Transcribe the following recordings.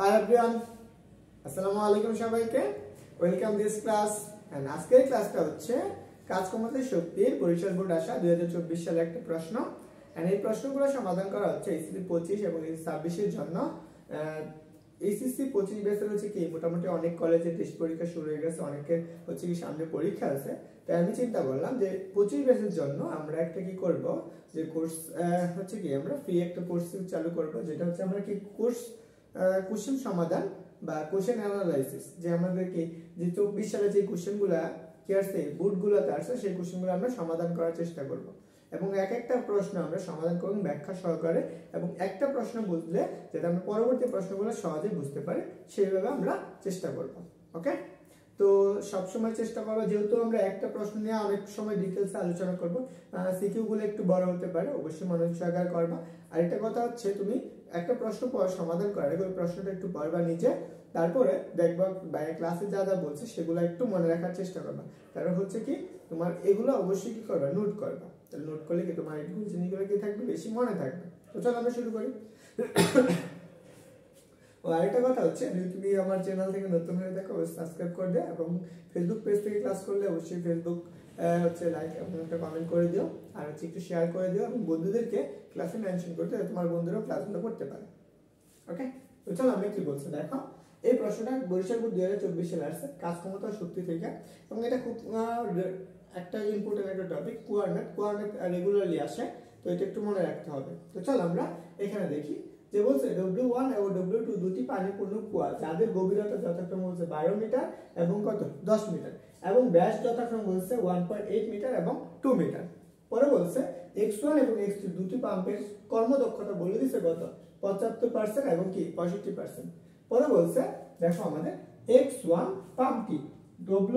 Hi everyone, আসসালামু আলাইকুম সবাইকে। Welcome this class. এন্ড আজকের ক্লাসটা হচ্ছে কাজ ক্ষমতা শক্তির বরিশাল বোর্ড আসা 2024 সালের একটা প্রশ্ন। এন্ড এই প্রশ্নগুলো সমাধান করা হচ্ছে এইচএসসি 25 এবং এইচএসসি 26 এর জন্য। এইচএসসি 25 বেসে হচ্ছে কি মোটামুটি অনেক কলেজে টেস্ট পরীক্ষা শুরু হয়ে গেছে, অনেকের হচ্ছে কি সামনে পরীক্ষা আছে। তাই আমি চিন্তা করলাম যে 25 বেসের জন্য আমরা একটা কি করব, যে কোর্স হচ্ছে কি আমরা ফ্রি একটা কোর্স চালু করব, যেটা হচ্ছে আমরা কি কোর্স কোশ্চেন সমাধান বা কোশ্চেন অ্যানালাইসিস, যে আমাদেরকে যে 24 সালে যে কোশ্চেনগুলো কি আসছে বোর্ডগুলোতে আসছে সেই কোশ্চেনগুলো আমরা সমাধান করার চেষ্টা করব এবং এক একটা প্রশ্ন আমরা সমাধান করব ব্যাখ্যা সহকারে, এবং একটা প্রশ্ন বুঝলে যেটা আমরা পরবর্তী প্রশ্নগুলো সহজে বুঝতে পারি সেইভাবে আমরা চেষ্টা করব। ওকে, তো সবসময় চেষ্টা করবো, যেহেতু আমরা একটা প্রশ্ন নিয়ে অনেক সময় ডিটেলস আলোচনা করবো, সিকিউ গুলো একটু বড় হতে পারে, অবশ্যই মনোযোগ সহকারে করবা। আর একটা কথা হচ্ছে, তুমি একটা প্রশ্ন সমাধান করার আগে ওই প্রশ্নটা একটু পড়বা নিজে, তারপরে দেখবা ক্লাসে যা যা বলছে সেগুলো একটু মনে রাখার চেষ্টা করবা। তারপর হচ্ছে কি তোমার এগুলো অবশ্যই কি করবা, নোট করবা। তাহলে নোট করলে কি তোমার এই জিনিসগুলো কি থাকবে, বেশি মনে থাকবে। তো চলো আমরা শুরু করি। আরেকটা কথা হচ্ছে, যদি তুমি আমার চ্যানেল থেকে নতুন হয়ে থাকো সাবস্ক্রাইব করে দিও, এবং ফেসবুক পেজ থেকে ক্লাস করলে অবশ্যই ফেসবুক হচ্ছে লাইক এবং একটা কমেন্ট করে দিও, আর হচ্ছে একটু শেয়ার করে দিও, এবং বন্ধুদেরকে ক্লাসে মেনশন করতে, তোমার বন্ধুরাও ক্লাসগুলো করতে পারে। ওকে, তো চলো আমি কি বলছি দেখো। এই প্রশ্নটা বরিশাল বোর্ড 2024 সালে আসছে কাজ ক্ষমতা শক্তি থেকে, এবং এটা খুব একটা ইম্পর্টেন্ট একটা টপিক। কোঅর্ডিনেট রেগুলারলি আসে, তো এটা একটু মনে রাখতে হবে। তো চলো আমরা এখানে দেখি যে বলছে W1 এবং W2 দুটি পানিপূর্ণ কুয়া, যাদের গভীরতা যথাক্রমে বলছে 12 মিটার এবং কত 10 মিটার, এবং ব্যাস যথাক্রমে বলছে 1.8 মিটার এবং 2 মিটার। পরে বলছে X1 এবং X2 দুটি পাম্পের কর্মদক্ষতা বলে দিছে কত 75% এবং কি 65%। পরে বলছে দেখো আমাদের X1 পাম্পটি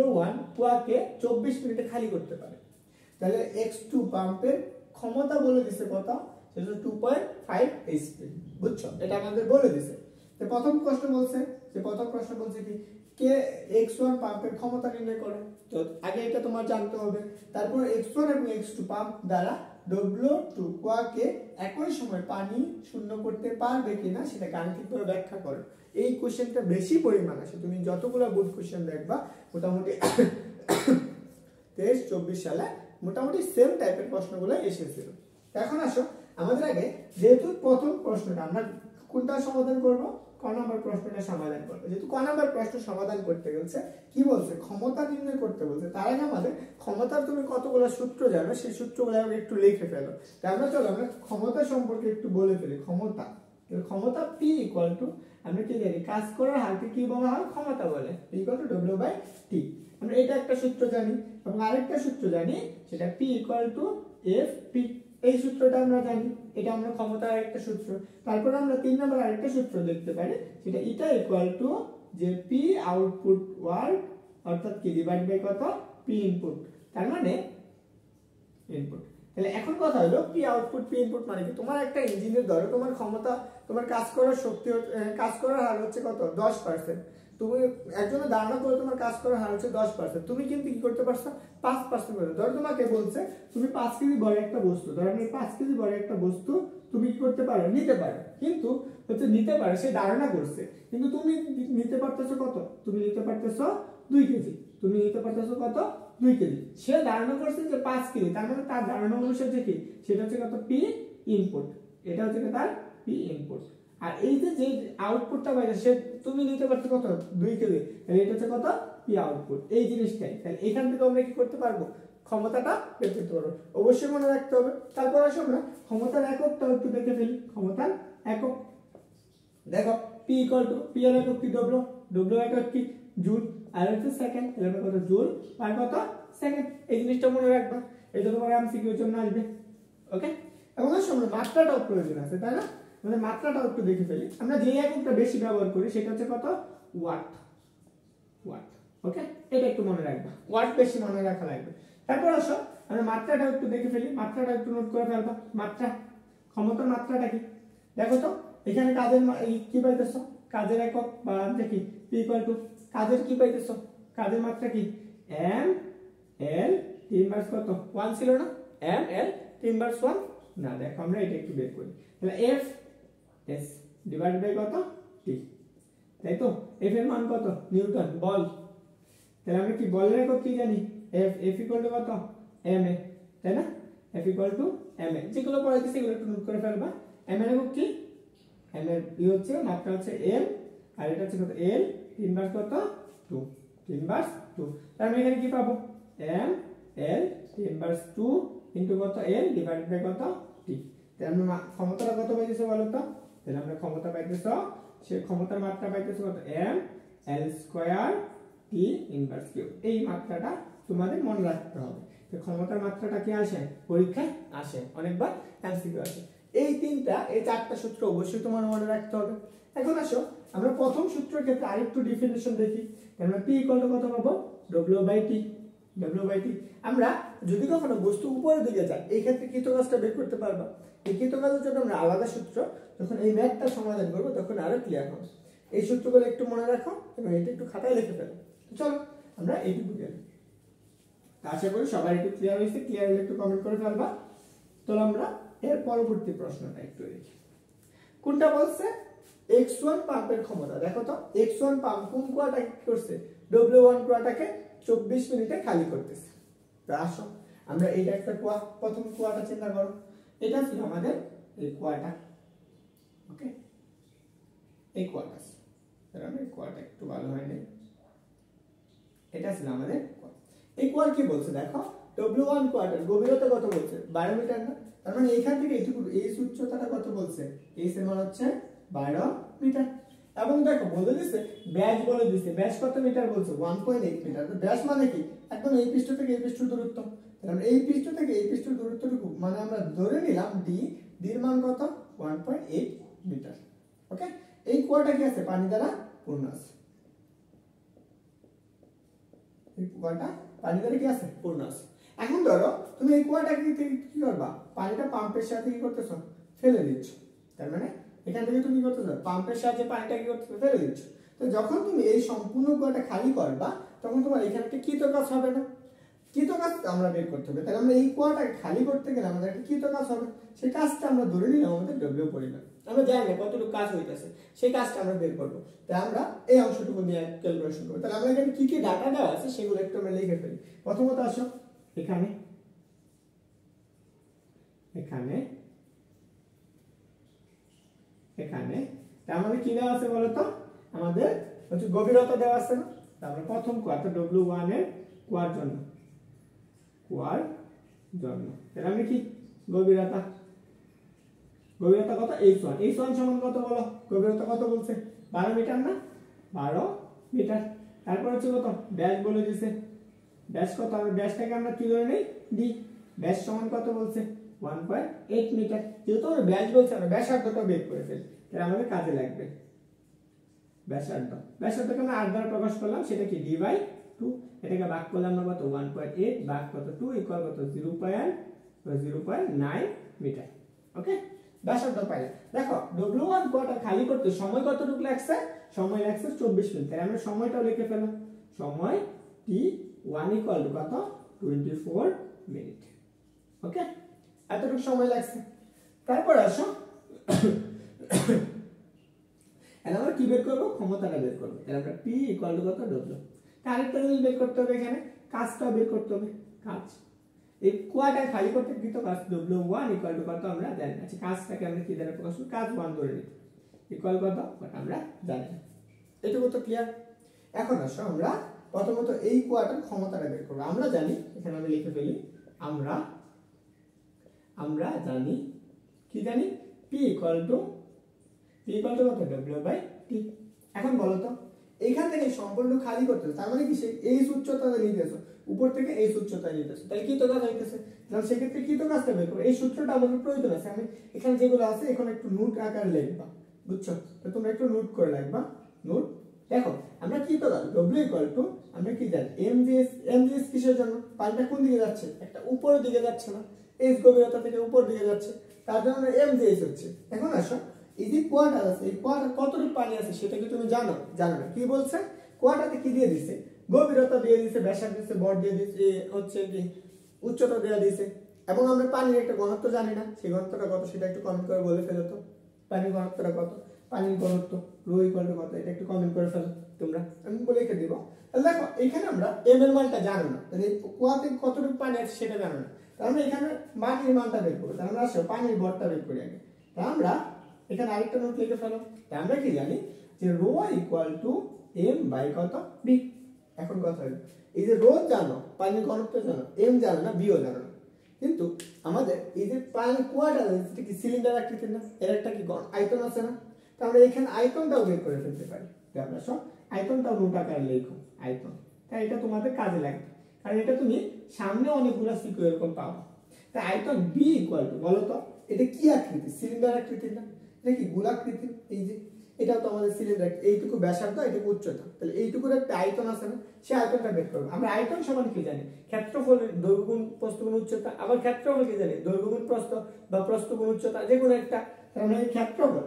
W1 কুয়াকে 24 মিনিটে খালি করতে পারে। তাহলে X2 পাম্পের ক্ষমতা বলে দিছে কত, সেটা 2.5 এইচপি। বুঝছো, এটা আমাদের বলে দিছে। তো প্রথম প্রশ্ন বলছে কি কে X1 পাম্পের ক্ষমতা নির্ণয় করে। তো আগে এটা তোমার জানতে হবে। তারপর X1 এবং X2 পাম্প দ্বারা W2 কুয়াকে একই সময় পানি শূন্য করতে পারবে কিনা সেটা গাণিতিকভাবে ব্যাখ্যা করো। এই কোশ্চেনটা বেশি পরিমাণ আসে, তুমি যতগুলো বোর্ড কোশ্চেন দেখবা মোটামুটি 23-24 সালে মোটামুটি সেম টাইপের প্রশ্নগুলো এসেছিল। এখন আসো আমাদের আগে, যেহেতু প্রথম প্রশ্নটা আমরা কোনটা সমাধান করব, ক নম্বর প্রশ্নটা সমাধান করব। যেহেতু ক নম্বর প্রশ্ন সমাধান করতে গেছে কি বলছে, ক্ষমতা নির্ণয় করতে বলছে। তার আগে আমাদের ক্ষমতার তুমি কতগুলো সূত্র জানো সেই সূত্রগুলো একটু লিখে ফেলো। তাই আমরা চলো আমরা ক্ষমতা সম্পর্কে একটু বলে ফেলি। ক্ষমতা P ইকুয়াল টু, আমরা কি জানি কাজ করার হারকে কি বলা হয়, ক্ষমতা বলে। P equal to W/T। আমরা এটা একটা সূত্র জানি, এবং আরেকটা সূত্র জানি সেটা P ইকুয়াল টু FP। এই সূত্রটা আমরা জানি, এটা আমরা ক্ষমতার আরেকটা সূত্র। তারপর আমরা 3 নম্বর আরেকটা সূত্র দেখতে পারি, সেটা এটা ইকুয়াল টু যে P আউটপুট ওয়ার্ক অর্থাৎ কি ডিভাইড বাই কত P ইনপুট, তার মানে ইনপুট। তাহলে এখন কথা হলো P আউটপুট P ইনপুট মানে কি, তোমার একটা ইঞ্জিনের ধরো তোমার ক্ষমতা, তোমার কাজ করার শক্তি, কাজ করার হার হচ্ছে কত 10%। তুমি একজনের ধারণা করে তোমার কাজ করার হার হচ্ছে 10%, তুমি কিন্তু কি করতে পারছো 5% করে। ধরো তোমাকে বলছে তুমি 5 কেজি বড় একটা বস্তু, ধরো 5 কেজি বড় একটা বস্তু তুমি কি করতে পারো, নিতে পারো। কিন্তু হচ্ছে নিতে পারো, সে ধারণা করছে, কিন্তু তুমি নিতে পারতেছো কত, তুমি নিতে পারতেছো 2 কেজি। তুমি নিতে পারতেছো কত 2 কেজি। সে ধারণা করছে যে 5 কেজি, তার মানে তার ধারণা অনুসারে কি সেটা হচ্ছে কত P ইনপুট, এটা হচ্ছে তার P ইনপুট। আর এই যে আউটপুটটা বাইরে সে তুমি নিতে পারছো কত 2 কেজি, তাহলে এটা হচ্ছে কত P আউটপুট। এই জিনিসটাই, তাহলে এখান থেকে আমরা কি করতে পারবো, ক্ষমতাটা বের করতে পারবো। অবশ্যই মনে রাখতে হবে। তারপর আসো আমরা ক্ষমতার এককটা একটু দেখে ফেলি। ক্ষমতার একক দেখো P ইকুয়াল টু, P এর একক কি W একক কি জুল, আর হচ্ছে সেকেন্ড, তাহলে কত জুল আর কত সেকেন্ড। এই জিনিসটা মনে রাখবা, এটা তোমার এমসিকিউ এর জন্য আসবে। ওকে, এবং আসলে আমরা মাত্রাটাও প্রয়োজন আছে, তাই না? মানে মাত্রাটাও একটু দেখে ফেলি। আমরা যে এককটা বেশি ব্যবহার করি সেটা হচ্ছে কত ওয়াট। ওকে, এটা একটু মনে রাখবা, ওয়াট বেশি মনে রাখা লাগবে। তারপর আসো আমরা মাত্রাটাও একটু দেখে ফেলি, মাত্রাটা একটু নোট করে ফেলবা। মাত্রা, ক্ষমতার মাত্রাটা কি দেখো তো, এখানে কাজের কি পাইতেছো, কাজের একক বা দেখি P ইকুয়াল টু কাজের কি পাইতেছো, কাজের মাত্রা কি M L 3/1 কত 1 ছিল না, M L 3/1 না। দেখো আমরা এটা একটু বের করি, তাহলে F S ডিভাইড বাই কত T। তাই তো। এফ এর মান কত? নিউটন বল। তাহলে আমরা কি বলের একক কি জানি? এফ ইকুয়াল টু কত? এম এ, তাই না? F equal to M A. যেগুলো পড়াইতেছি সেগুলো একটু নোট করে ফেলবা। এম এর একক কি? এম এর হচ্ছে মাত্রা হচ্ছে এম, আর এটা হচ্ছে কত? এল, 3 কত? 2, 3/2। তার মানে এখানে কি পাবো? এম এল 3/2 ইনটু কত? এল ডিভাইডেড বাই কত? টি। তাহলে আমরা ক্ষমতাটা কত পাইতেছি বলো তো? তাহলে আমরা ক্ষমতা পাইতেছ, সে ক্ষমতার মাত্রা পাইতেছে কত? M L square T inverse Q. এই মাত্রাটা তোমাদের মনে রাখতে হবে। তো ক্ষমতার মাত্রাটা কি আসে? পরীক্ষায় আসে, অনেকবার এমসিকিউ আসে। এই চারটা সূত্র অবশ্যই তোমার মনে রাখতে হবে। এখন আসো আমরা প্রথম সূত্রের ক্ষেত্রে আরেকটু ডেফিনিশন দেখি। আমরা পি ইকুয়াল টু কত পাবো? W by T. আমরা যদি কখনো বস্তু উপরের দিকে যায়, এই ক্ষেত্রে কৃতকাজটা বের করতে পারবা। এই কৃতকাজের জন্য আমরা আলাদা সূত্র, যখন এই ম্যাথটা সমাধান করবো তখন আরো ক্লিয়ার হবে। এই সূত্রগুলো একটু মনে রাখো এবং এটা একটু খাতায় লিখে ফেলো। চলো আমরা এইটুকু গেলাম। আশা করি সবাই একটু ক্লিয়ার হয়েছে। ক্লিয়ার হলে একটু কমেন্ট করে ফেলবা। তো আমরা এর পরবর্তী প্রশ্নটা একটু দেখি। কোনটা বলছে? x1 পাম্পের ক্ষমতা। দেখো তো, x1 পাম্প কোন কুয়াটা কি করছে? W1 কুয়াটাকে 24 মিনিটে খালি করতেছে। তো আসো আমরা এইটা একটা কুয়া, প্রথম কুয়াটা চিন্তা করো। এটা ছিল আমাদের এই কুয়াটা, ওকে, এই কুয়াটা। তাহলে আমরা এই কুয়াটা একটু ভালো হয়নি। এটা ছিল আমাদের কুয়া। এই কুয়ার কি বলছে দেখো, W1 কুয়াটার গভীরতা কত বলছে? 12 মিটার না? তার মানে এখান থেকে এইটুকু এই উচ্চতাটা কত বলছে? এই এর মান হচ্ছে 12 মিটার। এবং দেখো বলে দিছে ব্যাস, বলে দিছে ব্যাস কত মিটার বলছে? 1.8 মিটার। তো ব্যাস মানে কি? একদম এই পৃষ্ঠ থেকে এই পৃষ্ঠ দূরত্ব। তাহলে আমরা এই পৃষ্ঠ থেকে এই পৃষ্ঠ দূরত্বটুকু মানে আমরা ধরে নিলাম ডি, এর মান কত? 1.8 মিটার। ওকে, এই কুয়াটা কি আছে? পানি দ্বারা পূর্ণ আছে। এই কুয়াটা পানি দ্বারা কি আছে? পূর্ণ আছে। এখন ধরো তুমি এই কুয়াটাকে কি করবা? পানিটা পাম্পের সাথে কি করতেছো? ফেলে দিচ্ছ। তার মানে এখান থেকে তুমি কি করতেছো? পাম্পের সাহায্যে পানিটা কি করতেছো? ফেলে দিচ্ছ। তো যখন তুমি এই সম্পূর্ণ কুয়াটা খালি করবা তখন তোমার এখানে একটা কৃতকাজ হবে না? কৃতকাজ আমরা বের করতে হবে। তাহলে আমরা এই কুয়াটাকে খালি করতে গেলে আমাদের একটা কৃতকাজ হবে। সেই কাজটা আমরা ধরে নিলাম আমাদের ডব্লিউ পরিমাণ। আমরা জানি না কতটুকু কাজ হইতেছে, সেই কাজটা আমরা বের করবো। তাই আমরা এই অংশটুকু নিয়ে ক্যালকুলেশন করবো। তাহলে আমরা এখানে কি কি ডাটা দেওয়া আছে সেগুলো একটু আমরা লিখে ফেলি। প্রথমত আসো এখানে এখানে এখানে আমাদের কি দেওয়া আছে বলতো? আমাদের হচ্ছে গভীরতা দেওয়া আছে না? তারপরে প্রথম কুয়া তো W1 এর কুয়ার জন্য তাহলে আমরা কি গভীরতা কত? h1 সমান কত বলো? গভীরতা কত বলছে? 12 মিটার না? 12 মিটার। তারপর হচ্ছে কত? ব্যাস বলে দিয়েছে। ব্যাস কত? আমরা ব্যাসটাকে আমরা কি ধরে নেই? ডি। ব্যাস সমান কত বলছে? 1.8 মিটার। যেহেতু আমরা ব্যাস বলছে, আমরা ব্যাসার্ধটা বের করে ফেলি, তাহলে আমাদের কাজে লাগবে ব্যাসার্ধকে আমরা 8 দ্বারা প্রকাশ করলাম, সেটা কি? d/2। এটাকে ভাগ করলাম আমরা কত? 1.8 ভাগ কত? 2 ইকুয়াল কত? 0.9 মিটার। ওকে, ব্যাসার্ধ পাইলে দেখো W1 কুয়াটা খালি করতে সময় কতটুকু লাগছে? সময় লাগছে 24 মিনিট। তাহলে আমরা সময়টাও লিখে ফেললাম। সময় t1 ইকুয়াল টু কত? 24 মিনিট। ওকে, এতটুকু সময় লাগছে। তারপর আসো আমরা কি বের করবো? ক্ষমতাটা বের করবো। তাহলে আমরা P ইকুয়াল টু কত? W। আরেকটা জিনিস বের করতে হবে, এখানে কাজটা বের করতে হবে। কাজ, এই কুয়াটা খালি করতে কৃত কাজ W1 ইকুয়াল টু কত আমরা জানি না। কাজটাকে আমরা কি দ্বারা প্রকাশ করি? কাজ 1 ধরে নিই, ইকুয়াল কত? আমরা জানি না। এটুকু তো ক্লিয়ার। এখন আসো আমরা প্রথমত এই কুয়াটার ক্ষমতাটা বের করবো। আমরা জানি, এখানে আমি লিখে ফেলি, আমরা জানি কি জানি? P ইকুয়াল টু কত? W/T। এখন বলো তো এইখান থেকে সম্পূর্ণ খালি করতে, তার মানে কি? এই উচ্চতা নিতেছো, উপর থেকে এই উচ্চতা নিতেছো, তাহলে কি তো কাজ হইতেছে? তাহলে সেক্ষেত্রে কি তো কাজটা বের করো? এই সূত্রটা আমাদের প্রয়োজন আছে। আমি এখানে যেগুলো আছে এখানে একটু নোট আকারে লিখবা, বুঝছো? তো তোমরা একটু নোট করে রাখবা। নোট দেখো আমরা কি তো W ইকুয়াল টু আমরা কি জানি? mgs কিসের জন্য? পানিটা কোন দিকে যাচ্ছে? একটা উপরের দিকে যাচ্ছে না? এই গভীরতা থেকে উপর দিকে যাচ্ছে, তার জন্য mgs হচ্ছে। এখন আসো এই যে কুয়াটা আছে, এই কুয়াটার কতটুকু পানি আছে সেটা কি তুমি জানো? জানো না। কি বলছে? কুয়াটাতে কি দিয়ে দিছে? গভীরতা দিয়ে দিছে, ব্যাসার্ধ দিছে, ভর দিয়ে দিছে, হচ্ছে কি উচ্চতা দেওয়া দিছে। এবং আমরা পানির একটা ঘনত্ব জানি না, সেই ঘনত্বটা কত সেটা একটু কমেন্ট করে বলে ফেলো তো। পানির ঘনত্বটা কত? পানির ঘনত্ব রো ইকুয়াল টু কত, এটা একটু কমেন্ট করে ফেলো তোমরা, আমি বলে রেখে দিব। তাহলে দেখো এখানে আমরা এম এর মানটা জানো না, তাহলে কুয়াতে কতটুকু পানি আছে সেটা জানো না, তাহলে আমরা এখানে পানির মানটা বের করবো। তাহলে আমরা আসো পানির ভরটা বের করি আগে। তা আমরা এখানে আরেকটা নোট লিখে ফেলো। তা আমরা কি জানি যে rho equal to M by কত বি। এখন কথা হলো এই যে রো জানো, পানির ঘনত্ব জানো, এম জানো না, বিও জানো না, কিন্তু আমাদের এই যে পানির কুয়াটা এটা কি সিলিন্ডার আকৃতির না, এর একটা কি আয়তন আছে না, তো আমরা এখানে আয়তনটাও বের করে ফেলতে পারি। তাই আমরা সব আয়তনটাও নোট আকারে লিখো আয়তন, তাই এটা তোমাদের কাজে লাগবে, কারণ এটা তুমি সামনে অনেকগুলো সিকিউ এরকম পাবো। তাই আয়তন বি ইকুয়াল টু, বলো তো এটা কি আকৃতি, সিলিন্ডার আকৃতির না, এটা কি গোলাকৃতির, এই যে এটাও তো আমাদের সিলিন্ডার, এইটুকু ব্যাসার্ধ এইটুকু উচ্চতা, তাহলে এইটুকুর একটা আয়তন আছে না, সেই আয়তনটা বের করবো। আমরা আয়তন সমান কি জানি, ক্ষেত্রফল দৈর্ঘ্য গুণ প্রস্থ গুণ উচ্চতা, আবার ক্ষেত্রফল কি জানি, দৈর্ঘ্য গুণ প্রস্থ বা প্রস্থ গুণ উচ্চতা, যে কোনো একটা, তাহলে এই ক্ষেত্রফল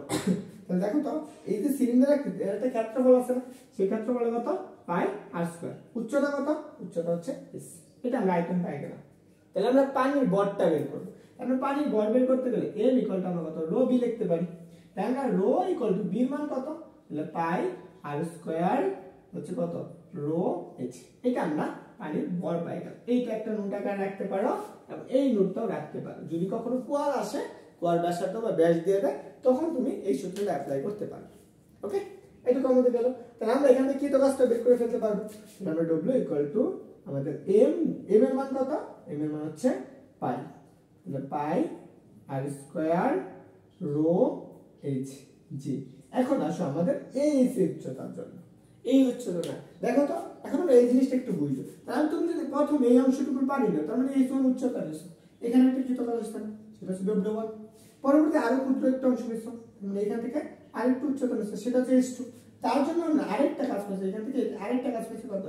তাহলে দেখো তো এই যে সিলিন্ডার আকৃতি এর একটা ক্ষেত্রফল আছে না, সেই ক্ষেত্রফল কত পাই আর স্কয়ার, উচ্চতা কত, উচ্চতা হচ্ছে s, এটা আমরা আয়তন পাই গেলাম। তাহলে আমরা পানির ভরটা বের করব। আমরা পানির ভর বের করতে গেলে m ইকুয়াল টু আমরা কত রো বি লিখতে পারি। তাহলে আমরা রো ইকুয়াল টু বি এর মান কত, তাহলে পাই আর স্কয়ার হচ্ছে কত রো h, এটা আমরা পানির ভর পাই গেলাম। এইটা একটা নোট আকারে রাখতে পারো এবং এই নোটটাও রাখতে পারো, যদি কখনো কুয়ার আসে, কুয়ার ব্যাসার্ধ বা ব্যাস দিয়ে দেয়, তখন তুমি এই সূত্রটা অ্যাপ্লাই করতে পারো। ওকে, এটুকু আমাদের গেল। তাহলে আমরা এখান থেকে কৃতকাজটা বের করে ফেলতে পারবো। তাহলে আমরা w ইকুয়াল টু আমাদের m এর মান কত, m এর মান হচ্ছে পাই, তাহলে পাই r square rho h g। এখন আসো আমাদের এই উচ্চতার জন্য, এই উচ্চতা দেখো তো, এখন আমরা এই জিনিসটা একটু বুঝবো। তাহলে তুমি যদি প্রথম এই অংশটুকু পারি না, তার মানে এই সমান উচ্চতা রয়েছে, এখানে একটা কৃতকাজ আসছে না, সেটা হচ্ছে w1। পরবর্তী আরো ক্ষুদ্র একটা অংশ নিচ্ছ, মানে এখান থেকে আরেকটু উচ্চতা নিচ্ছে, সেটা হচ্ছে s2। তার জন্য আমরা আরেকটা কাজ করছি, এখান থেকে আরেকটা কাজ করছি কত,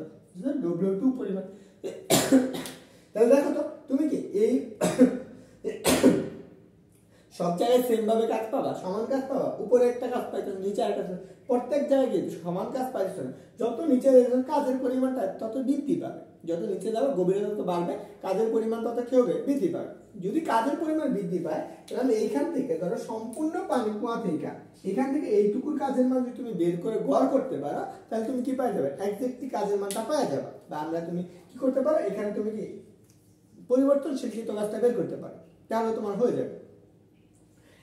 w2 পরিমাণ। তাহলে দেখো তো তুমি কি এই সব জায়গায় সেম ভাবে কাজ পাবা, সমান কাজ পাবা, উপরে একটা কাজ পাইছো, নিচে আরেকটা, প্রত্যেক জায়গায় কিন্তু সমান কাজ পাইছো না। যত নিচে কাজের পরিমাণটা তত বৃদ্ধি পাবে, যত নিচে যাবে গভীরতা তত বাড়বে, কাজের পরিমাণ তত কি হবে, বৃদ্ধি পাবে। যদি কাজের পরিমাণ বৃদ্ধি পায়, তাহলে এইখান থেকে ধরো সম্পূর্ণ পানি কুয়া থেকে এখান থেকে এইটুকুর কাজের মান যদি তুমি বের করে গড় করতে পারো, তাহলে তুমি কি পাই যাবে, এক্সাক্টলি কাজের মানটা পাওয়া যাবে। বা আমরা তুমি কি করতে পারো, এখানে তুমি কি পরিবর্তনশীল কৃতকাজটা বের করতে পারো, তাহলে তোমার হয়ে যাবে।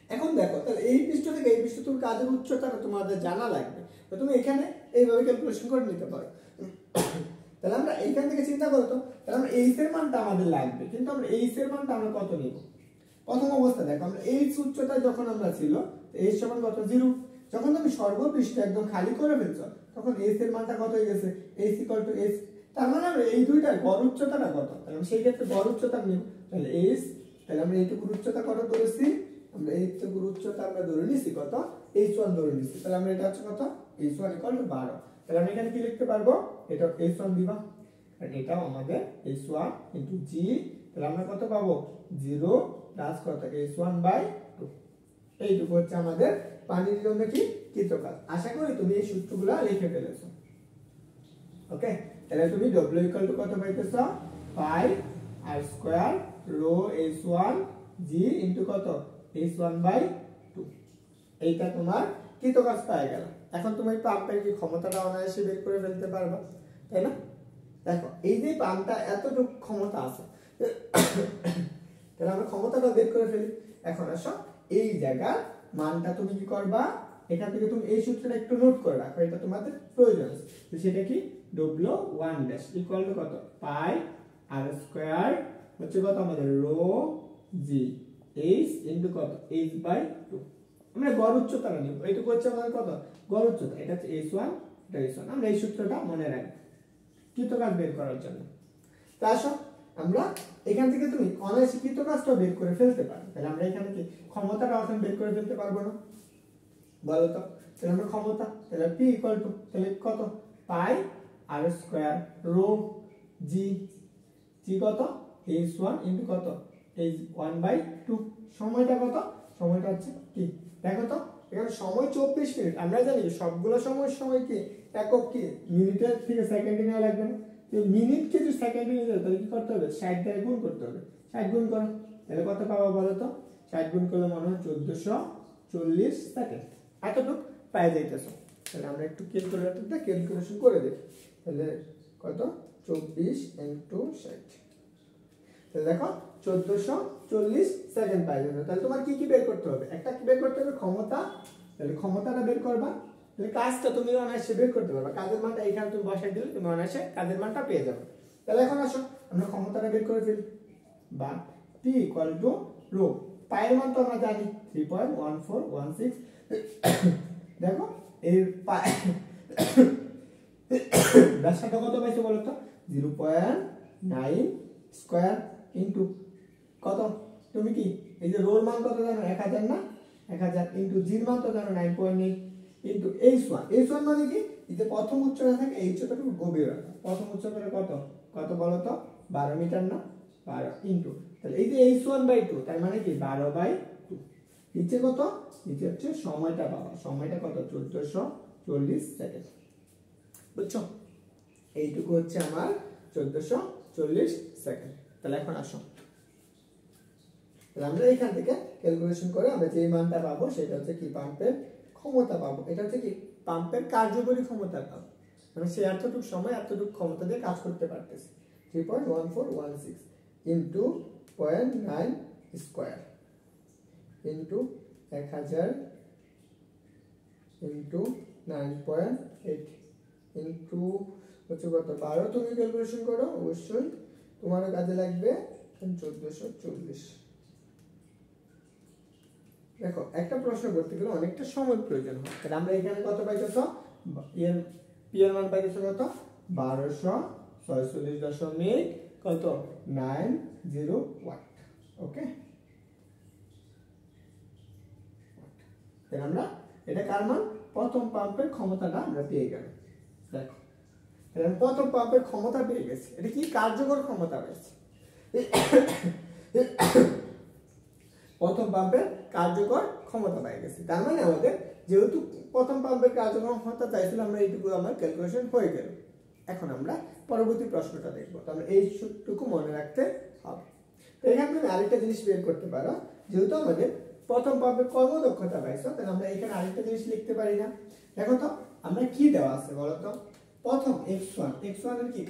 এখন দেখো, তাহলে এই পৃষ্ঠ থেকে এই পৃষ্ঠ তুমি কাজের উচ্চতাটা তোমাদের জানা লাগবে, তো তুমি এখানে এইভাবে ক্যালকুলেশন করে নিতে পারো। তাহলে আমরা এইখান থেকে চিন্তা করো তো, তাহলে আমরা এইচ এর মানটা আমাদের লাগবে, কিন্তু আমরা এইচ এর মানটা আমরা কত নিব। প্রথম অবস্থা দেখো, আমরা এইচ উচ্চতা যখন আমরা ছিল, এইচ সমান কত 0। যখন তুমি সর্বপৃষ্ঠ একদম খালি করে ফেলছো, তখন এইচ এর মানটা কত হয়ে গেছে, এইচ ইকুয়াল টু এইচ। তার মানে আমরা এই দুইটার গড় উচ্চতাটা কত, তাহলে আমরা সেই ক্ষেত্রে গড় উচ্চতা নিব, তাহলে এইচ। তাহলে আমরা এইটুকুর উচ্চতা কত ধরেছি, আমরা এইটুকুর উচ্চতা আমরা ধরে নিছি কত, h1 ধরে নিছি। তাহলে আমরা এটা হচ্ছে কত, h1 ইকুয়াল টু 12। তাহলে আমরা এখানে কি লিখতে পারবো, এটা h1 দিবা, কারণ এটাও আমাদের h1 ইনটু g। তাহলে আমরা কত পাবো, 0 প্লাস কত h1/2। এইটুকু হচ্ছে আমাদের পানির জন্য কি কৃতকাজ। আশা করি তুমি এই সূত্রগুলো লিখে ফেলেছো। ওকে, তাহলে তুমি w ইকুয়াল টু কত পাইতেছো, pi r square rho h1 g into কত h1/2। এইটা তোমার কৃতকাজ পাওয়া গেল। এখন তুমি পাম্পের কি ক্ষমতাটা অনায়াসে বের করে ফেলতে পারবা, তাই না? দেখো এই যে পাম্পটা এতটুকু ক্ষমতা আছে, তাহলে আমরা ক্ষমতাটা বের করে ফেলি। এখন আসো এই জায়গার মানটা তুমি কি করবা, এখান থেকে তুমি এই সূত্রটা একটু নোট করে রাখো, এটা তোমাদের প্রয়োজন আছে। তো সেটা কি, w1 ড্যাশ ইকুয়াল টু কত, পাই আর স্কয়ার হচ্ছে কত আমাদের রো জি h ইনটু কত h/2। আমরা গড় উচ্চতাটা নিব, এইটুকু হচ্ছে আমাদের কত, গড় উচ্চতা, এটা হচ্ছে h1, এটা h1। আমরা এই সূত্রটা মনে রাখবো কৃতকাজ বের করার জন্য। তা আসো আমরা এখান থেকে তুমি অনায়াসে কৃতকাজটা বের করে ফেলতে পারো। তাহলে আমরা এখানে কি ক্ষমতাটা এখন বের করে ফেলতে পারবো না, বলো তো? তাহলে আমরা ক্ষমতা, তাহলে p ইকুয়াল টু, তাহলে কত, পাই আর স্কয়ার রো জি, জি কত h1 ইনটু কত h1/2। সময়টা কত, সময়টা হচ্ছে কি, দেখো তো এখানে সময় 24 মিনিট। আমরা জানি সবগুলো সময় কি একক কি মিনিটের থেকে সেকেন্ডে নেওয়া লাগবে না, মিনিট কে যদি সেকেন্ডে নিতে হয় তাহলে কি করতে হবে, 60 দ্বারা গুণ করতে হবে। 60 গুণ করো, তাহলে কত পাবো বলো তো, 60 গুণ করলে মনে হয় 1440 সেকেন্ড। এতটুকু পাই যাইতেছো। তাহলে আমরা একটু ক্যালকুলেটরটা ক্যালকুলেশন করে দিই। তাহলে কত 24 × 60, তাহলে দেখো 1440 সেকেন্ড পাই যাবে। তাহলে তোমার কি কি বের করতে হবে? একটা কি বের করতে হবে? ক্ষমতা। তাহলে ক্ষমতাটা বের করবা, তাহলে কাজটা তুমি অনায়াসে বের করতে পারবা। কাজের মানটা এখানে তুমি বসাই দিলে তুমি অনায়াসে কাজের মানটা পেয়ে যাবে। তাহলে এখন আসো আমরা ক্ষমতাটা বের করে ফেলি। বা P = রো, পায়ের মান তো আমরা জানি 3.1416। দেখো এর ব্যাসার্ধ কত পাইছো বলো তো? 0.9 স্কয়ার ইনটু কত? তুমি কি এই যে রোর মান কত জানো? 1000 না? 1000 ইনটু জির মান তো জানো 9.8 ইনটু h1। h1 মানে কি? এই যে প্রথম উচ্চতা থাকে এই উচ্চতাটুকু গভীরতা। প্রথম উচ্চতা কত? কত বলো তো? 12 মিটার না? 12 ইনটু, তাহলে এই যে h1/2 তার মানে কি 12/2। নিচে কত? নিচে হচ্ছে সময়টা পাবা। সময়টা কত? 1440 সেকেন্ড। বুঝছো? এইটুকু হচ্ছে আমার 1440 সেকেন্ড। তাহলে এখন আসো, তাহলে আমরা এখান থেকে ক্যালকুলেশন করে আমরা যে মানটা পাবো সেটা হচ্ছে কি পাম্পের ক্ষমতা পাবো। এটা হচ্ছে কি পাম্পের কার্যকরী ক্ষমতা পাবো, মানে সে এতটুকু সময় এতটুকু ক্ষমতা দিয়ে কাজ করতে পারতেছে। 3.1416 into 0.9 square into 1000 into 9.8 into হচ্ছে কত? 12। তুমি ক্যালকুলেশন করো, অবশ্যই তোমার কাজে লাগবে 1440। দেখো একটা প্রশ্ন করতে গেলে অনেকটা সময় প্রয়োজন হয়। তাহলে আমরা এখানে কত পাইতেছ? এর পি এর মান পাইতেছ কত? 1246 কত 90 ওয়াট। ওকে, তাহলে আমরা এটা কার মান? প্রথম পাম্পের ক্ষমতাটা আমরা পেয়ে গেলাম। দেখো তাহলে প্রথম পাম্পের ক্ষমতা পেয়ে গেছি। এটা কি কার্যকর ক্ষমতা পেয়েছি। প্রথম পাম্পের কার্যকর ক্ষমতা পেয়ে গেছি। তার মানে আমাদের যেহেতু প্রথম পাম্পের কার্যকর ক্ষমতা চাইছিল, আমরা এইটুকু আমার ক্যালকুলেশন হয়ে গেল। এখন আমরা পরবর্তী প্রশ্নটা দেখবো। তো আমরা এইটুকু মনে রাখতে হবে। তো এখানে তুমি আরেকটা জিনিস বের করতে পারো। যেহেতু আমাদের প্রথম পাম্পের কর্মদক্ষতা পাইছো, তাহলে আমরা এখানে আরেকটা জিনিস লিখতে পারি না? দেখো তো আমরা কি দেওয়া আছে বলো তো? প্রথম x1 এর কি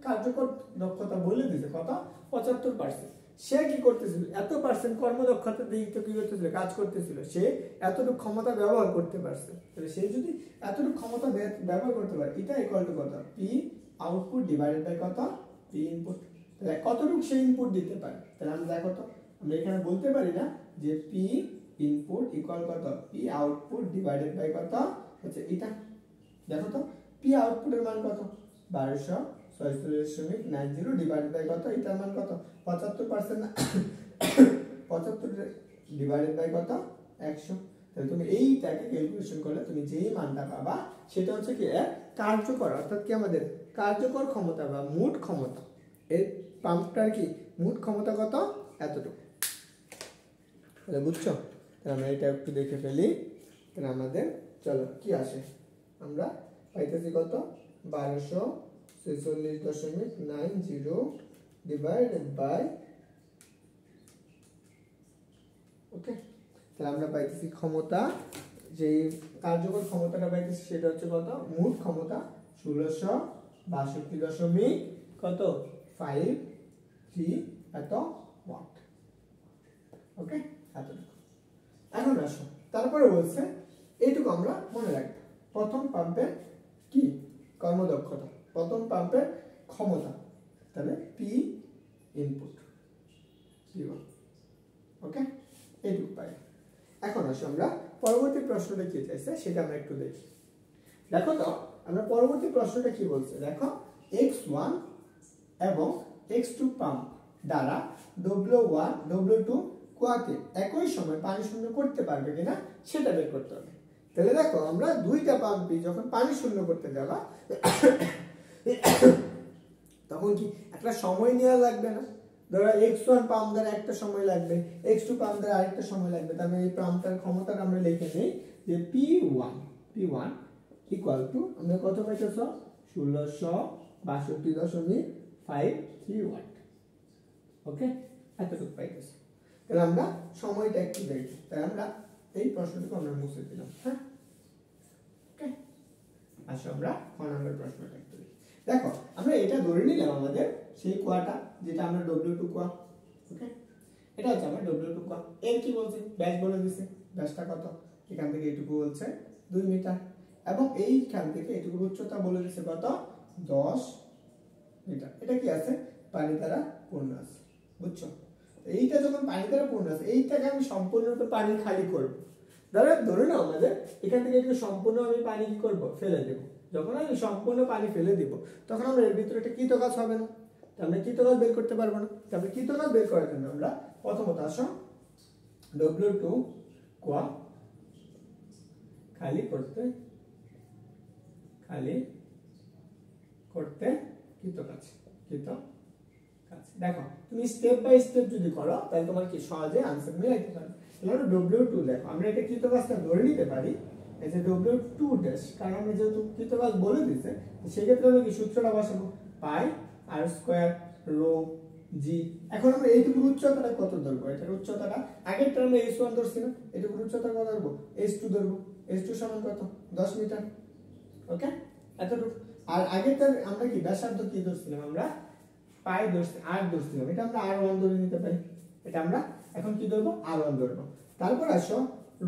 কার্যকর দক্ষতা বলে দিয়েছে কত? 75%। সে কি করতেছিল? এত পার্সেন্ট কর্মদক্ষতা দিয়ে তো কি করতেছিল? কাজ করতেছিল। সে এতটুকু ক্ষমতা ব্যবহার করতে পারছে। তাহলে সে যদি এতটুকু ক্ষমতা ব্যবহার করতে পারে, এটা ইকুয়াল টু কত? P আউটপুট ডিভাইডেড বাই কত? P input. তাহলে কতটুকু সে ইনপুট দিতে পারে? তাহলে আমরা দেখো তো, আমরা এখানে বলতে পারি না যে P ইনপুট ইকুয়াল কত? P আউটপুট ডিভাইডেড বাই কত হচ্ছে এটা। দেখো তো P আউটপুটের মান কত? 1246.90 ডিভাইডেড বাই কত? এটার মান কত? 75% না? 75 ডিভাইডেড বাই কত? 100। তাহলে তুমি এইটাকে ক্যালকুলেশন করলে তুমি যেই মানটা পাবা সেটা হচ্ছে কি কার্যকর, অর্থাৎ কি আমাদের কার্যকর ক্ষমতা বা মোট ক্ষমতা। এই পাম্পটার কি মোট ক্ষমতা কত? এতটুকু। তাহলে বুঝছো? তাহলে আমরা এটা একটু দেখে ফেলি। তাহলে আমাদের চলো কি আসে? আমরা পাইতেছি কত? 1246.90 ডিভাইডেড বাই, ওকে। তাহলে আমরা পাইতেছি ক্ষমতা, যে কার্যকর ক্ষমতাটা পাইতেছি সেটা হচ্ছে কত? মোট ক্ষমতা 1662 কত 53 এত ওয়াট। ওকে, এতটুকু। এখন আসো, তারপরে বলছে এইটুকু আমরা মনে রাখবো। প্রথম পাম্পের কি কর্মদক্ষতা, প্রথম পাম্পের ক্ষমতা, তাহলে পি ইনপুট P1। ওকে, এইটুকু পাই। এখন আসো আমরা পরবর্তী প্রশ্নটা কি চাইছে সেটা আমরা একটু দেখি। দেখো তো আমরা পরবর্তী প্রশ্নটা কি বলছে, দেখো x1 এবং x2 পাম্প দ্বারা W1 W2 কুয়াকে একই সময় পানি শূন্য করতে পারবে কিনা সেটা বের করতে হবে। তাহলে দেখো আমরা দুইটা পাম্পই যখন পানি শূন্য করতে যাবা তখন কি একটা সময় নেওয়া লাগবে না? ধরো x1 পাম্প দ্বারা একটা সময় লাগবে, x2 পাম্প দ্বারা আরেকটা সময় লাগবে। তাহলে এই পাম্পটার ক্ষমতাটা আমরা লিখে নেই যে P1 ইকুয়াল টু, আমরা কত পাইতেছ? 1662.53 ওয়াট। ওকে, এতটুকু পাইতেছ। তাহলে আমরা সময়টা একটু দেখি। তাহলে আমরা এই প্রশ্নটুকু আমরা মুছে দিলাম। হ্যাঁ, আসো আমরা ক নম্বর প্রশ্নটা একটু দেখি। দেখো আমরা এটা ধরে নিলাম আমাদের সেই কোয়াটা, যেটা আমরা W2 কোয়া। ওকে, এটা হচ্ছে আমার W2 কোয়া। এর কি বলছে, ব্যাস বলে দিছে। ব্যাসটা কত, এখান থেকে এটুকু বলছে 2 মিটার, এবং এইখান থেকে এটুকু উচ্চতা বলে দিছে কত, 10 মিটার। এটা কি আছে, পানি দ্বারা পূর্ণ আছে, বুঝছো? এইটা যখন পানি দ্বারা পূর্ণ আছে, এইটাকে আমি সম্পূর্ণরূপে পানি খালি করব। ধরে নাও আমাদের এখান থেকে একটু সম্পূর্ণ আমি পানি কি করব, ফেলে দেব। যখন আমি সম্পূর্ণ পানি ফেলে দিব, তখন আমরা এর ভিতরে একটা কৃতকাজ হবে না, আমরা কৃতকাজ বের করতে পারবো না। তাহলে কৃতকাজ বের করার জন্য আমরা প্রথমত আসো W2 কোয়া খালি করতে কৃতকাজ। দেখো তুমি স্টেপ বাই স্টেপ যদি করো, তাহলে তোমার কি সহজে আনসার মিলাইতে পারবে। তাহলে W2 দেখো, আমরা এটা কৃতকাজটা ধরে নিতে পারি এই যে W2 ড্যাশ, কারণ আমরা যেহেতু কৃতকাজ বলে দিছে, সেক্ষেত্রে আমরা কি সূত্রটা বসাবো, পাই আর স্কয়ার রো জি। এখন আমরা এইটুকু উচ্চতাটা কত ধরবো, এটার উচ্চতাটা আগেরটা আমরা h1 ধরছিলাম, এটুকু উচ্চতা কত ধরবো, h2 ধরবো। h2 সমান কত, 10 মিটার। ওকে, এতটুকু। আর আগেরটা আমরা কি ব্যাসার্ধ কি ধরছিলাম, আমরা পাই আর ধরছিলাম, এটা আমরা r1 ধরে নিতে পারি। এটা আমরা এখন কি ধরবো, r1 ধরবো। তারপর আসো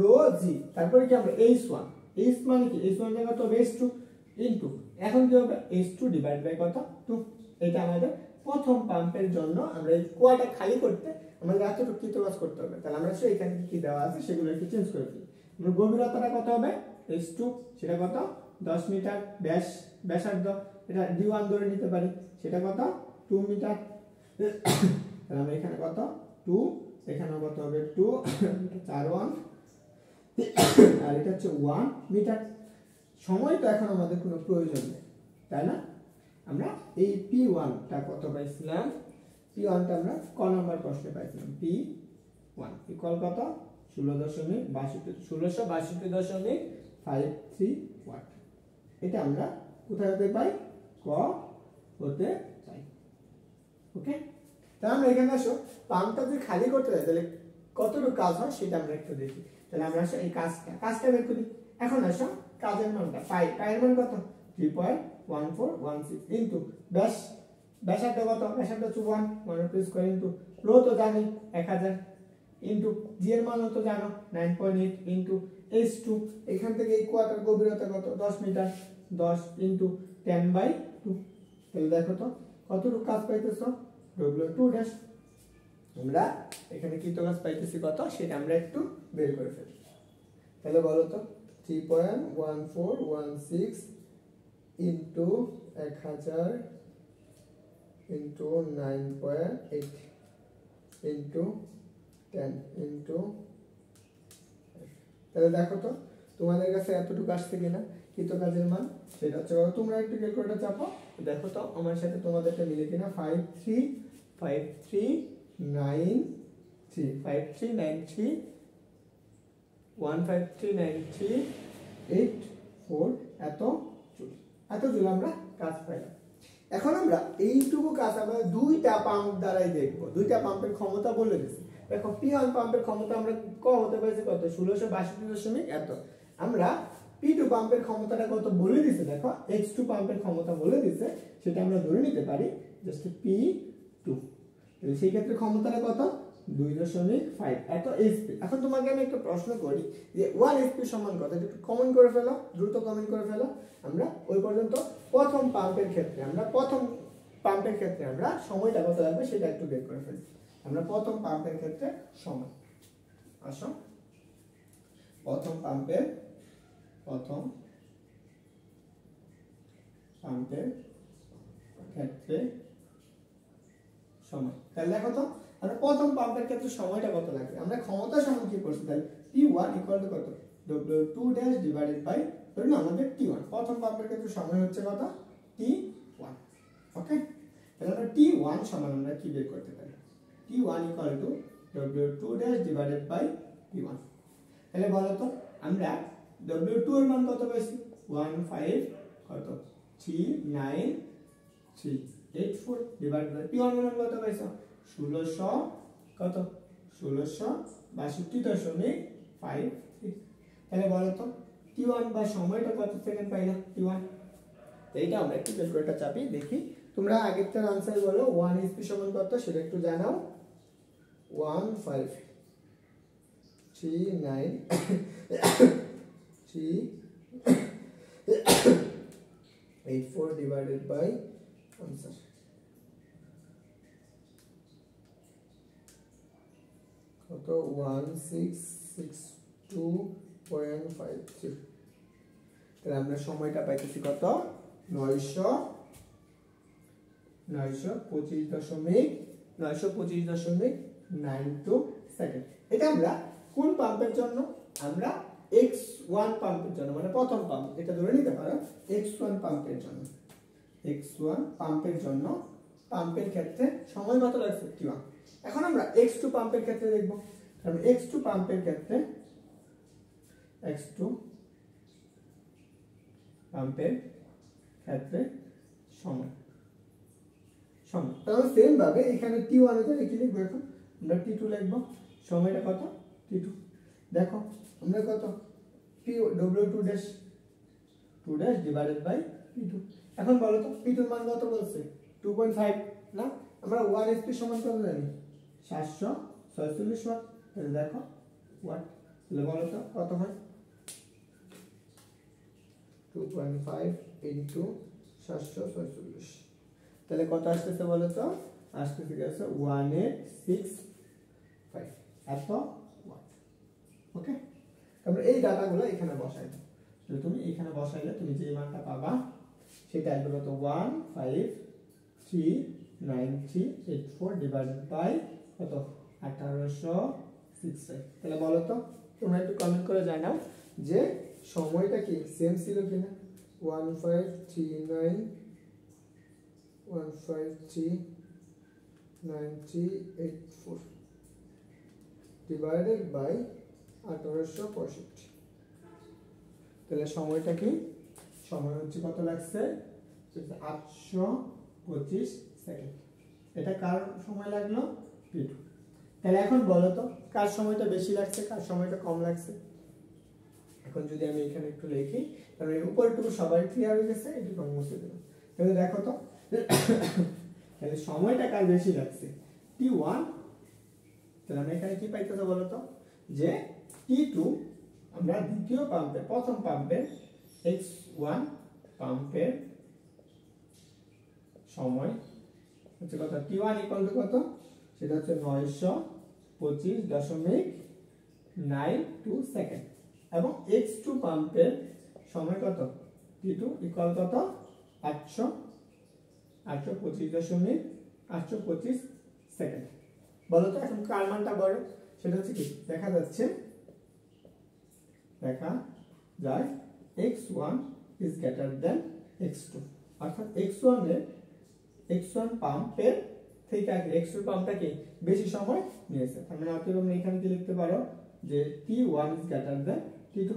রো জি, তারপরে কি আমরা h1, h মানে কি, h1 জায়গা তো h2 ইনটু, এখন কি হবে h2 ডিভাইড বাই কত, 2। এটা আমাদের প্রথম পাম্পের জন্য আমরা এই কুয়াটা খালি করতে আমাদের এতটুকু কৃতকাজ করতে হবে। তাহলে আমরা এখানে কি দেওয়া আছে সেগুলো একটু চেঞ্জ করে দিই। আমরা গভীরতাটা কত হবে, h2, সেটা কত 10 মিটার, ব্যাসার্ধ এটা d1 ধরে নিতে পারি, সেটা কত 2 মিটার। তাহলে আমরা এখানে কত 2, এখানে কত হবে 2, 4 আর এটা হচ্ছে 1 মিটার। সময় তো এখন আমাদের কোনো প্রয়োজন নেই, তাই না? আমরা এই P1টা কত পাইছিলাম, P1টা আমরা ক নম্বর প্রশ্নে পাইছিলাম, P1 ইকুয়াল কত 1662.53 ওয়াট। এটা আমরা কোথায় হতে পাই, ক হতে পাই। ওকে, তাহলে আমরা এখানে আসো পাম্পটা যদি খালি করতে হয় তাহলে কতটুকু কাজ হয় সেটা আমরা একটু দেখি। তাহলে আমরা আসো এই কাজটা বের করি। এখন আসো কাজের মানটা, পায়ের মান কত 3.1416 ইনটু ব্যাসার্ধ কত, ব্যাসার্ধ হচ্ছে 1 স্কয়ার ইনটু রো তো জানি 1000 ইনটু জি এর মান তো জানো 9.8 ইনটু h2, এখান থেকে এই কোয়াটার গভীরতা কত 10 মিটার, 10 ইনটু 10/2। তাহলে দেখো তো কতটুকু কাজ পাইতেছো, W2 ড্যাশ। আমরা এখানে কৃতকাজ পাইতেছি কত, সেটা আমরা একটু বের করে ফেলি। তাহলে বলো তো 3.1416 ইনটু 1000 ইনটু 9.8 ইনটু 10 ইনটু, তাহলে দেখো তো তোমাদের কাছে এতটুকু আসছে কিনা কৃতকাজের মান, সেটা হচ্ছে তোমরা একটু ক্যালকুলেটর চাপো, দেখো তো আমার সাথে তোমাদেরটা মিলে কিনা। 5393 এত জুল আমরা কাজ পাইলাম। এখন আমরা এইটুকু কাজ আমরা দুইটা পাম্প দ্বারাই দেখবো, দুইটা পাম্পের ক্ষমতা বলে দিচ্ছি। দেখো P1 পাম্পের ক্ষমতা আমরা ক হতে পারছি কত 1662 এত। আমরা P2 পাম্পের ক্ষমতাটা কত বলে দিছে, দেখো X2 পাম্পের ক্ষমতা বলে দিছে, সেটা আমরা ধরে নিতে পারি জাস্ট P2। তাহলে সেই ক্ষেত্রে ক্ষমতাটা কত 2.5 এত HP। এখন তোমাকে আমি একটা প্রশ্ন করি যে 1 HP সমান কত, একটু কমেন্ট করে ফেলো, দ্রুত কমেন্ট করে ফেলো। আমরা ওই পর্যন্ত প্রথম পাম্পের ক্ষেত্রে আমরা সময়টা কত লাগবে সেটা একটু বের করে ফেলি। আমরা প্রথম পাম্পের ক্ষেত্রে সময়, আসো প্রথম পাম্পের ক্ষেত্রে সময়। তাহলে দেখো তো আমরা প্রথম পাম্পের ক্ষেত্রে সময়টা কত লাগবে, আমরা ক্ষমতা সমান কি করছি, তাহলে P1 ইকুয়াল টু কত W2 ড্যাশ ডিভাইডেড বাই, ধরুন আমাদের T1 প্রথম পাম্পের ক্ষেত্রে সময় হচ্ছে কত T1। ওকে, তাহলে আমরা T1 সমান আমরা কি বের করতে পারি, T1 equal to W2 dash divided by T1। তাহলে বলো তো আমরা W2 এর মান কত পাইছি 1539384 ডিভাইড বাই P1 এর মান কত পাইছো 1662.53। তাহলে বলো তো t1 বা সময়টা কত সেকেন্ড পাইলাম t1। তো এইটা আমরা একটু ক্যালকুলেটর চাপি দেখি। তোমরা আগেরটার আনসার বলো 1 hp সমান কত সেটা একটু জানাও। 1538384 divided by answer কত 1662.53। তাহলে আমরা সময়টা পাইতেছি কত 925.92 সেকেন্ড। এটা আমরা কোন পাম্পের জন্য? আমরা x1 পাম্পের জন্য, মানে প্রথম পাম্প, এটা ধরে নিতে পারো x1 পাম্পের জন্য। x1 পাম্পের জন্য পাম্পের ক্ষেত্রে সময় কত লাগছে t1। এখন আমরা x2 পাম্পের ক্ষেত্রে দেখব। কারণ x2 পাম্পের ক্ষেত্রে x2 পাম্পের ক্ষেত্রে সময় তাহলে সেম ভাবে এখানে t1 এর জায়গায় কি লিখব? এখন আমরা t2 লিখব। সময়টা কত t2। দেখো আমরা কত w2 dash 2 dash divided by p2। এখন বলো তো p2 এর মান কত বলছে 2.5 না? আমরা 1 hp সমান কত জানি 746 ওয়াট। তাহলে দেখো ওয়াট, তাহলে বলো তো কত হয় 2.5 ইনটু 746। তাহলে কত আসতেছে বলো তো? আসতেছে গেছে 1865 এত ওয়াট। ওকে, তারপরে এই ডাটাগুলো এখানে বসাই দাও। তাহলে তুমি এখানে বসাইলে তুমি যে মানটা পাবা সেটা আসবে কত 1539384 ডিভাইডেড বাই কত 1865। তাহলে বলো তো তোমরা একটু কমেন্ট করে জানাও যে সময়টা কি সেম ছিল কিনা। 1539384 ডিভাইডেড বাই 1865। তাহলে সময়টা কি? সময় হচ্ছে কত লাগছে 825 সেকেন্ড। এটা কার সময় লাগলো p2। তাহলে এখন বলো তো কার সময়টা বেশি লাগছে কার সময়টা কম লাগছে। এখন যদি আমি এখানে একটু লিখি তাহলে এই উপরটুকু সবাই ক্লিয়ার হয়ে গেছে, এটুকু আমি মুছে দিলাম। তাহলে দেখো তো তাহলে সময়টা কার বেশি লাগছে t1। তাহলে আমরা এখানে কি পাইতেছে বলো তো যে t2 আমরা দ্বিতীয় পাম্পে প্রথম পাম্পের x1 পাম্পের সময় হচ্ছে কত t1 ইকুয়াল টু কত সেটা হচ্ছে 925.92 সেকেন্ড এবং x2 পাম্পের সময় কত t2 ইকুয়াল কত 825.825 সেকেন্ড। বলো তো এখন কার মানটা বড়? সেটা হচ্ছে কি দেখা যায় x1 is greater than x2, অর্থাৎ x1 পাম্পের থেকে x2 পাম্পটা কি বেশি সময় নিয়েছে। তার মানে অতএব আমরা এখানে কি লিখতে পারো যে t1 is greater than t2,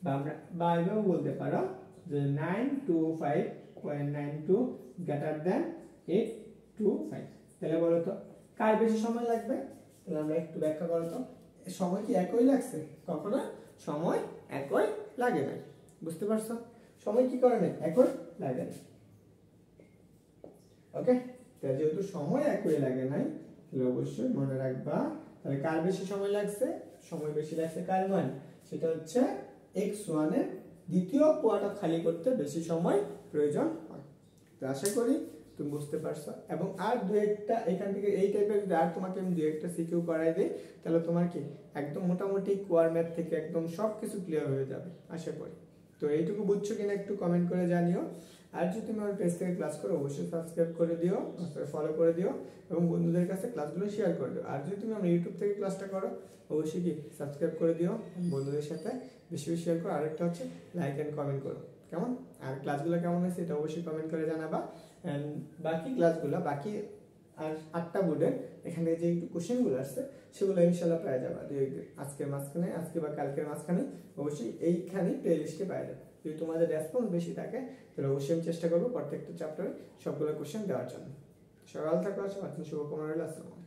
বা আমরা বাইরেও বলতে পারো যে 925.92 greater than 825। তাহলে বলো তো কার বেশি সময় লাগবে? তাহলে আমরা একটু ব্যাখ্যা করো তো সময় কি একই লাগছে? কখনো সময় একই লাগে না। বুঝতে পারছো? সময় কি করে না একই লাগে না। ওকে, তাহলে যেহেতু সময় একই লাগে নাই তাহলে অবশ্যই মনে রাখবা তাহলে কার বেশি সময় লাগছে? সময় বেশি লাগছে কার মান? সেটা হচ্ছে x1 এর দ্বিতীয় কুয়াটা খালি করতে বেশি সময় প্রয়োজন হয়। তো আশা করি তুমি বুঝতে পারছো। এবং আর দু একটা এখান থেকে এই টাইপের আর তোমাকে আমি দু একটা সিকিউ করাই দিই তাহলে তোমার কি একদম মোটামুটি কোয়ার ম্যাথ থেকে একদম সবকিছু ক্লিয়ার হয়ে যাবে আশা করি। তো এইটুকু বুঝছো কিনা একটু কমেন্ট করে জানিও। আর যদি তুমি আমার পেজ থেকে ক্লাস করো অবশ্যই সাবস্ক্রাইব করে দিও, ফলো করে দিও এবং বন্ধুদের কাছে ক্লাসগুলো শেয়ার করে দিও। আর যদি তুমি আমার ইউটিউব থেকে ক্লাসটা করো অবশ্যই কি সাবস্ক্রাইব করে দিও, বন্ধুদের সাথে বেশি বেশি শেয়ার করো। আরেকটা হচ্ছে লাইক এন্ড কমেন্ট করো কেমন। আর ক্লাসগুলো কেমন হয়েছে এটা অবশ্যই কমেন্ট করে জানাবা। এন্ড বাকি ক্লাসগুলো বাকি আর 8টা বোর্ডের এখানে যে একটু কোশ্চেনগুলো আসছে সেগুলো ইনশাআল্লাহ পেয়ে যাবে আজকের মাঝখানে, আজকে বা কালকের মাঝখানে অবশ্যই এইখানে প্লে লিস্টে পেয়ে যাবে। যদি তোমাদের রেসপন্স বেশি থাকে তাহলে অবশ্যই আমি চেষ্টা করবো প্রত্যেকটা চ্যাপ্টারে সবগুলো কোশ্চেন দেওয়ার জন্য। সকাল থাকো, শুভকামনা রইল। আসসালামু আলাইকুম।